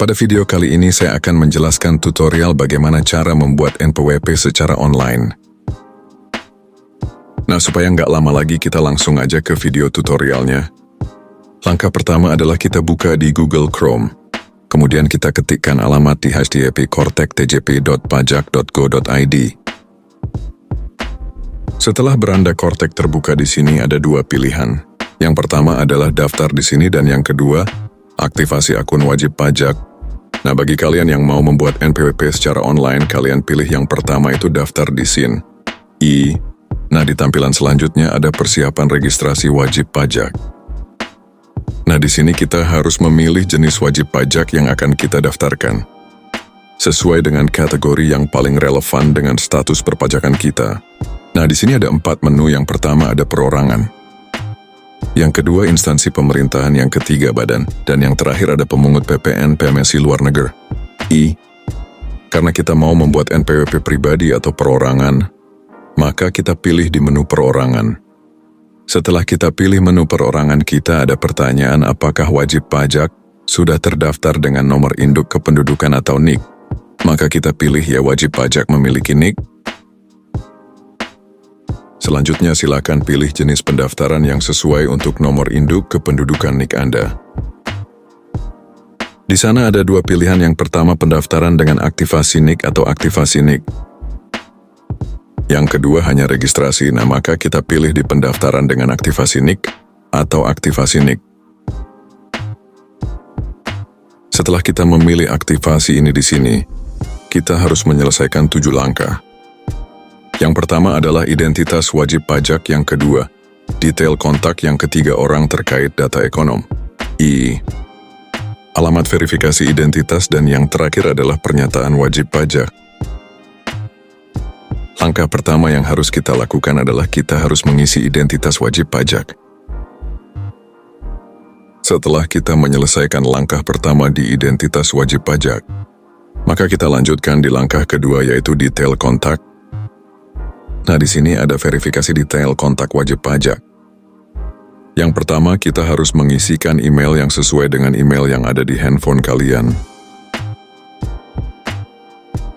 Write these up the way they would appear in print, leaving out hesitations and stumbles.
Pada video kali ini saya akan menjelaskan tutorial bagaimana cara membuat NPWP secara online. Nah, supaya nggak lama lagi kita langsung aja ke video tutorialnya. Langkah pertama adalah kita buka di Google Chrome. Kemudian kita ketikkan alamat di http cortec.tjp.pajak.go.id. Setelah beranda Cortec terbuka di sini ada dua pilihan. Yang pertama adalah daftar di sini dan yang kedua, aktivasi akun wajib pajak. Nah, bagi kalian yang mau membuat NPWP secara online, kalian pilih yang pertama itu daftar di sini. Nah, di tampilan selanjutnya ada persiapan registrasi wajib pajak. Nah, di sini kita harus memilih jenis wajib pajak yang akan kita daftarkan. Sesuai dengan kategori yang paling relevan dengan status perpajakan kita. Nah, di sini ada 4 menu. Yang pertama ada perorangan. Yang kedua instansi pemerintahan, yang ketiga badan, dan yang terakhir ada pemungut PPN PMSI luar negeri. Karena kita mau membuat NPWP pribadi atau perorangan, maka kita pilih di menu perorangan. Setelah kita pilih menu perorangan, kita ada pertanyaan apakah wajib pajak sudah terdaftar dengan nomor induk kependudukan atau NIK. Maka kita pilih ya wajib pajak memiliki NIK. Selanjutnya silakan pilih jenis pendaftaran yang sesuai untuk nomor induk kependudukan NIK Anda. Di sana ada dua pilihan. Yang pertama pendaftaran dengan aktivasi NIK atau aktivasi NIK. Yang kedua hanya registrasi. Nah, maka kita pilih di pendaftaran dengan aktivasi NIK atau aktivasi NIK. Setelah kita memilih aktivasi ini di sini, kita harus menyelesaikan 7 langkah. Yang pertama adalah identitas wajib pajak, yang kedua, detail kontak, yang ketiga orang terkait data ekonom, alamat verifikasi identitas, dan yang terakhir adalah pernyataan wajib pajak. Langkah pertama yang harus kita lakukan adalah kita harus mengisi identitas wajib pajak. Setelah kita menyelesaikan langkah pertama di identitas wajib pajak, maka kita lanjutkan di langkah kedua yaitu detail kontak. Nah, di sini ada verifikasi detail kontak wajib pajak. Yang pertama, kita harus mengisikan email yang sesuai dengan email yang ada di handphone kalian.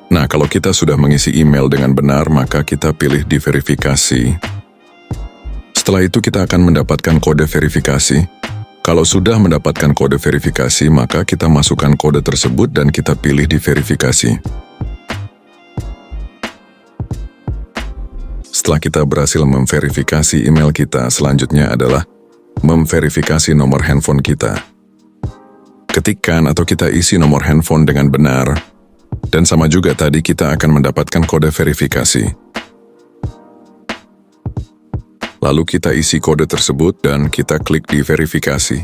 Nah, kalau kita sudah mengisi email dengan benar, maka kita pilih di verifikasi. Setelah itu kita akan mendapatkan kode verifikasi. Kalau sudah mendapatkan kode verifikasi, maka kita masukkan kode tersebut dan kita pilih di verifikasi. Setelah kita berhasil memverifikasi email kita, selanjutnya adalah memverifikasi nomor handphone kita. Ketikkan atau kita isi nomor handphone dengan benar, dan sama juga tadi kita akan mendapatkan kode verifikasi. Lalu kita isi kode tersebut dan kita klik di verifikasi.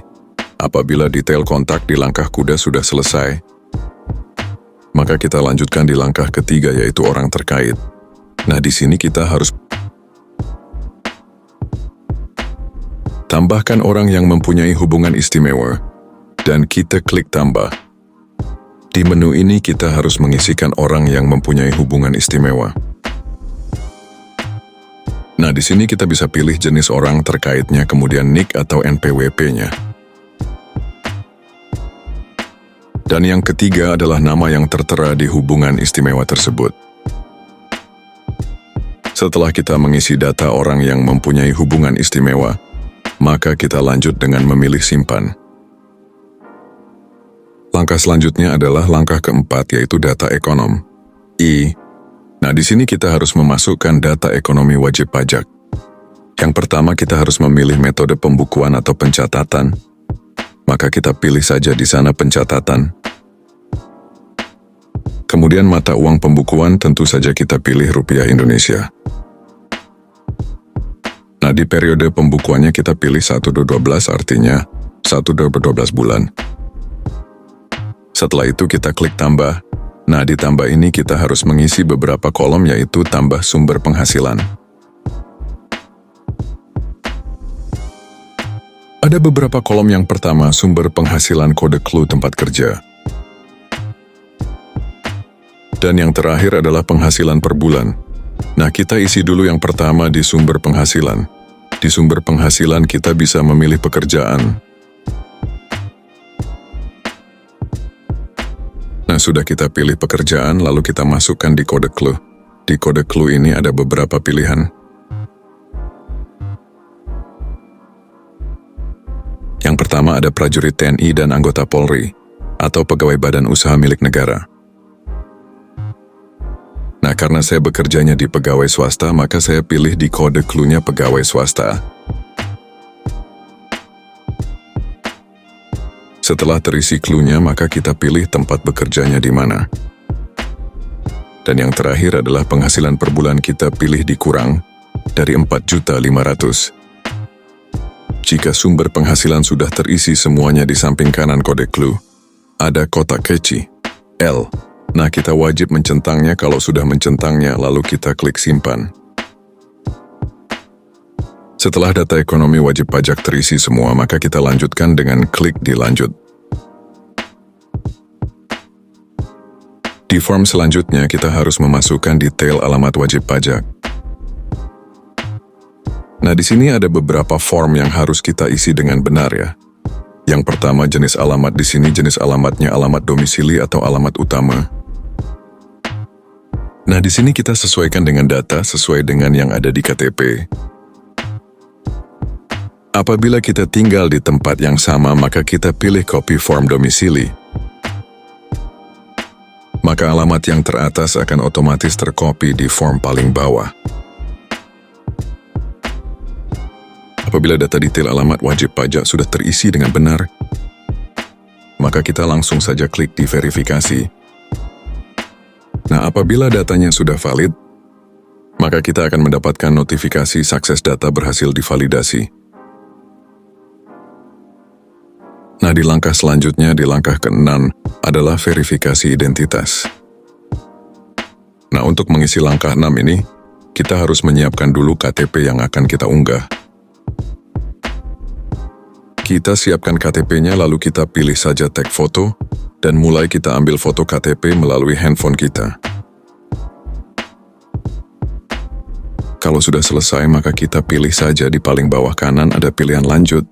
Apabila detail kontak di langkah kuda sudah selesai, maka kita lanjutkan di langkah ketiga yaitu orang terkait. Nah, di sini kita harus tambahkan orang yang mempunyai hubungan istimewa, dan kita klik tambah. Di menu ini kita harus mengisikan orang yang mempunyai hubungan istimewa. Nah, di sini kita bisa pilih jenis orang terkaitnya, kemudian NIK atau NPWP-nya. Dan yang ketiga adalah nama yang tertera di hubungan istimewa tersebut. Setelah kita mengisi data orang yang mempunyai hubungan istimewa, maka kita lanjut dengan memilih simpan. Langkah selanjutnya adalah langkah keempat yaitu data ekonom. Nah, di sini kita harus memasukkan data ekonomi wajib pajak. Yang pertama kita harus memilih metode pembukuan atau pencatatan. Maka kita pilih saja di sana pencatatan. Kemudian mata uang pembukuan tentu saja kita pilih rupiah Indonesia. Nah, di periode pembukuannya kita pilih 1/12 artinya 1/12 bulan. Setelah itu kita klik tambah. Nah, di tambah ini kita harus mengisi beberapa kolom yaitu tambah sumber penghasilan. Ada beberapa kolom. Yang pertama sumber penghasilan, kode clue tempat kerja. Dan yang terakhir adalah penghasilan per bulan. Nah, kita isi dulu yang pertama di sumber penghasilan. Di sumber penghasilan kita bisa memilih pekerjaan. sudah kita pilih pekerjaan, lalu kita masukkan di kode clue. Di kode clue ini ada beberapa pilihan. Yang pertama ada prajurit TNI dan anggota Polri, atau pegawai badan usaha milik negara. Nah, karena saya bekerjanya di pegawai swasta, maka saya pilih di kode clue-nya pegawai swasta. Setelah terisi clue-nya, maka kita pilih tempat bekerjanya di mana. Dan yang terakhir adalah penghasilan per bulan, kita pilih dikurang dari 4.500.000. Jika sumber penghasilan sudah terisi semuanya, di samping kanan kode clue, ada kotak keci, L. Nah, kita wajib mencentangnya. Kalau sudah mencentangnya, lalu kita klik simpan. Setelah data ekonomi wajib pajak terisi semua, maka kita lanjutkan dengan klik di lanjut. Di form selanjutnya, kita harus memasukkan detail alamat wajib pajak. Nah, di sini ada beberapa form yang harus kita isi dengan benar ya. Yang pertama, jenis alamat. Di sini jenis alamatnya alamat domisili atau alamat utama. Nah, di sini kita sesuaikan dengan data sesuai dengan yang ada di KTP. Apabila kita tinggal di tempat yang sama, maka kita pilih copy form domisili. Maka alamat yang teratas akan otomatis tercopy di form paling bawah. Apabila data detail alamat wajib pajak sudah terisi dengan benar, maka kita langsung saja klik di verifikasi. Nah, apabila datanya sudah valid, maka kita akan mendapatkan notifikasi sukses data berhasil divalidasi. Nah, di langkah selanjutnya, di langkah ke-6, adalah verifikasi identitas. Nah, untuk mengisi langkah 6 ini, kita harus menyiapkan dulu KTP yang akan kita unggah. Kita siapkan KTP-nya, lalu kita pilih saja tag foto, dan mulai kita ambil foto KTP melalui handphone kita. Kalau sudah selesai, maka kita pilih saja di paling bawah kanan ada pilihan lanjut.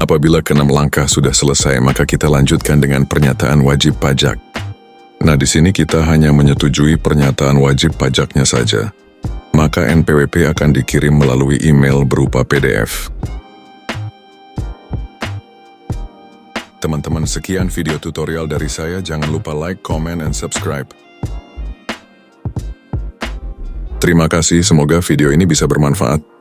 Apabila ke-6 langkah sudah selesai, maka kita lanjutkan dengan pernyataan wajib pajak. Nah, di sini kita hanya menyetujui pernyataan wajib pajaknya saja. Maka NPWP akan dikirim melalui email berupa PDF. Teman-teman, sekian video tutorial dari saya. Jangan lupa like, comment, and subscribe. Terima kasih, semoga video ini bisa bermanfaat.